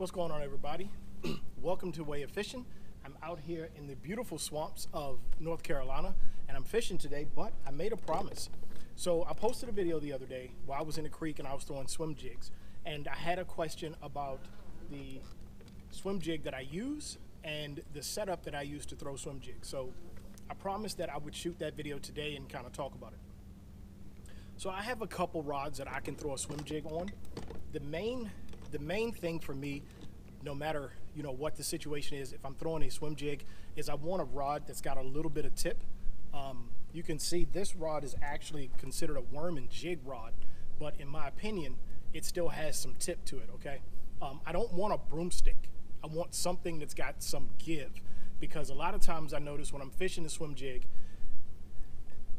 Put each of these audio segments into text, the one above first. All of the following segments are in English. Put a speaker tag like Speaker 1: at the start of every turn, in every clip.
Speaker 1: What's going on, everybody? Welcome to WAEofFishing. I'm out here in the beautiful swamps of North Carolina, and I'm fishing today, but I made a promise. So I posted a video the other day while I was in the creek and I was throwing swim jigs, and I had a question about the swim jig that I use and the setup that I use to throw swim jigs. So I promised that I would shoot that video today and kind of talk about it. So I have a couple rods that I can throw a swim jig on. The main thing for me, no matter what the situation is, if I'm throwing a swim jig, is I want a rod that's got a little bit of tip. You can see this rod is actually considered a worm and jig rod, but in my opinion, it still has some tip to it, okay? I don't want a broomstick. I want something that's got some give, because a lot of times I notice when I'm fishing the swim jig,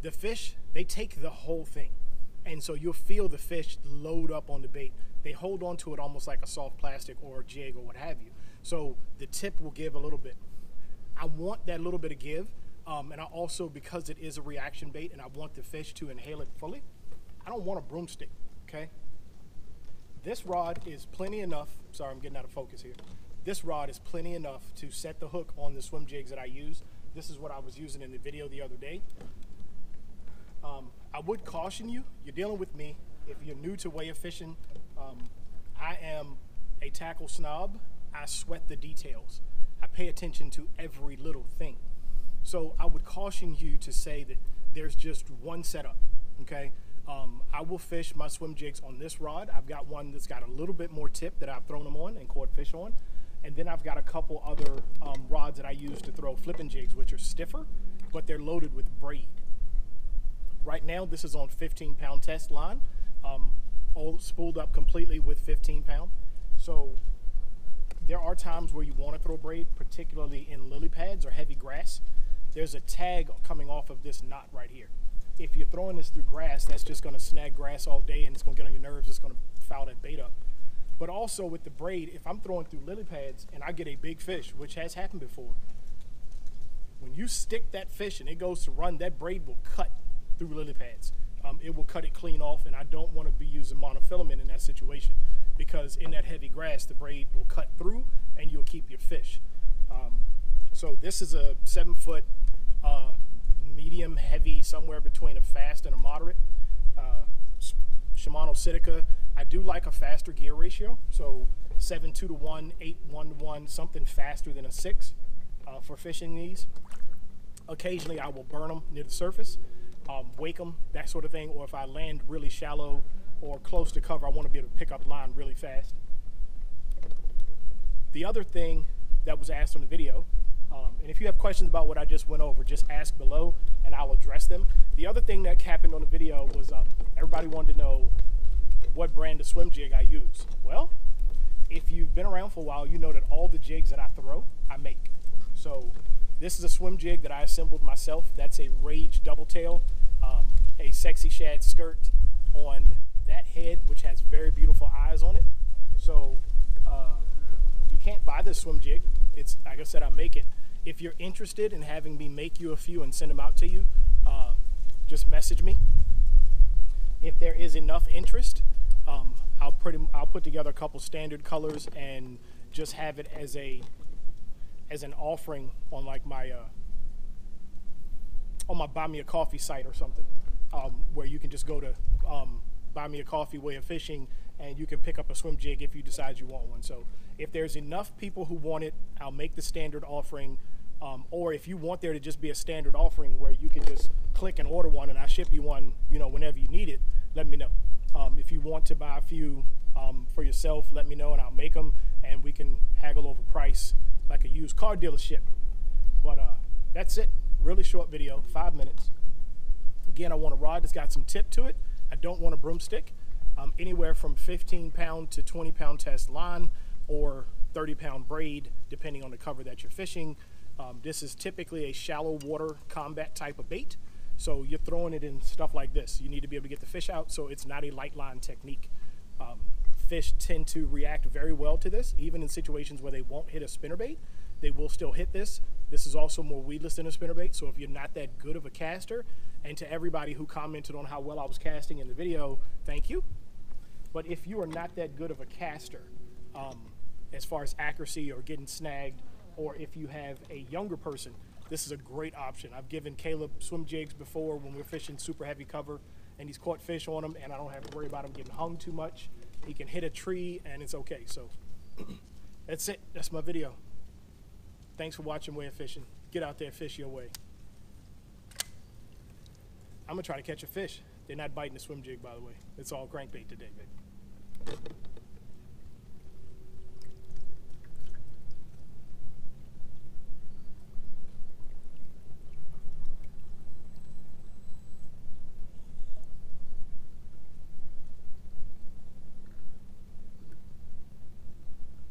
Speaker 1: the fish, they take the whole thing. And so you'll feel the fish load up on the bait. They hold on to it almost like a soft plastic or a jig or what have you. So the tip will give a little bit. I want that little bit of give. And I also, because it is a reaction bait and I want the fish to inhale it fully, I don't want a broomstick, okay? This rod is plenty enough. Sorry, I'm getting out of focus here. This rod is plenty enough to set the hook on the swim jigs that I use. This is what I was using in the video the other day. I would caution you, you're dealing with me. If you're new to WAEofFishing, I am a tackle snob. I sweat the details. I pay attention to every little thing. So I would caution you to say that there's just one setup, okay? I will fish my swim jigs on this rod. I've got one that's got a little bit more tip that I've thrown them on and caught fish on. And then I've got a couple other rods that I use to throw flipping jigs, which are stiffer, but they're loaded with braid. Right now, this is on 15-pound test line, all spooled up completely with 15-pound. So there are times where you want to throw braid, particularly in lily pads or heavy grass. There's a tag coming off of this knot right here. If you're throwing this through grass, that's just going to snag grass all day and it's going to get on your nerves. It's going to foul that bait up. But also with the braid, if I'm throwing through lily pads and I get a big fish, which has happened before, when you stick that fish and it goes to run, that braid will cut through lily pads. It will cut it clean off, and I don't want to be using monofilament in that situation, because in that heavy grass, the braid will cut through and you'll keep your fish. So this is a 7-foot medium heavy, somewhere between a fast and a moderate Shimano Sitica. I do like a faster gear ratio, so 7.2 to 1, 8.1 to 1, something faster than a 6 for fishing these. Occasionally I will burn them near the surface, wake them, that sort of thing, or if I land really shallow or close to cover, I want to be able to pick up line really fast. The other thing that was asked on the video, and if you have questions about what I just went over, just ask below and I'll address them. The other thing that happened on the video was everybody wanted to know what brand of swim jig I use. Well, if you've been around for a while, you know that all the jigs that I throw, I make. So this is a swim jig that I assembled myself. That's a Rage double tail, a sexy shad skirt on that head, which has very beautiful eyes on it. So you can't buy this swim jig. It's, like I said, I make it. If you're interested in having me make you a few and send them out to you, just message me. If there is enough interest, I'll put together a couple standard colors and just have it as an offering on like my Buy Me a Coffee site or something, where you can just go to Buy Me a Coffee WAEofFishing and you can pick up a swim jig if you decide you want one. So if there's enough people who want it, I'll make the standard offering. Or if you want there to just be a standard offering where you can just click and order one and I ship you one, whenever you need it, let me know. If you want to buy a few for yourself, let me know and I'll make them and we can haggle over price like a used car dealership. But that's it. Really short video, 5 minutes. Again, I want a rod that's got some tip to it. I don't want a broomstick. Anywhere from 15-pound to 20-pound test line or 30-pound braid, depending on the cover that you're fishing. This is typically a shallow water combat type of bait. So you're throwing it in stuff like this. You need to be able to get the fish out, so it's not a light line technique. Fish tend to react very well to this, even in situations where they won't hit a spinnerbait. They will still hit this. This is also more weedless than a spinnerbait, so if you're not that good of a caster, and to everybody who commented on how well I was casting in the video, thank you. But if you are not that good of a caster, as far as accuracy or getting snagged, or if you have a younger person, this is a great option. I've given Caleb swim jigs before when we're fishing super heavy cover, and he's caught fish on them, and I don't have to worry about him getting hung too much. He can hit a tree, and it's okay. So that's it. That's my video. Thanks for watching Way of Fishing. Get out there, fish your way. I'm gonna try to catch a fish. They're not biting the swim jig, by the way. It's all crankbait today, baby.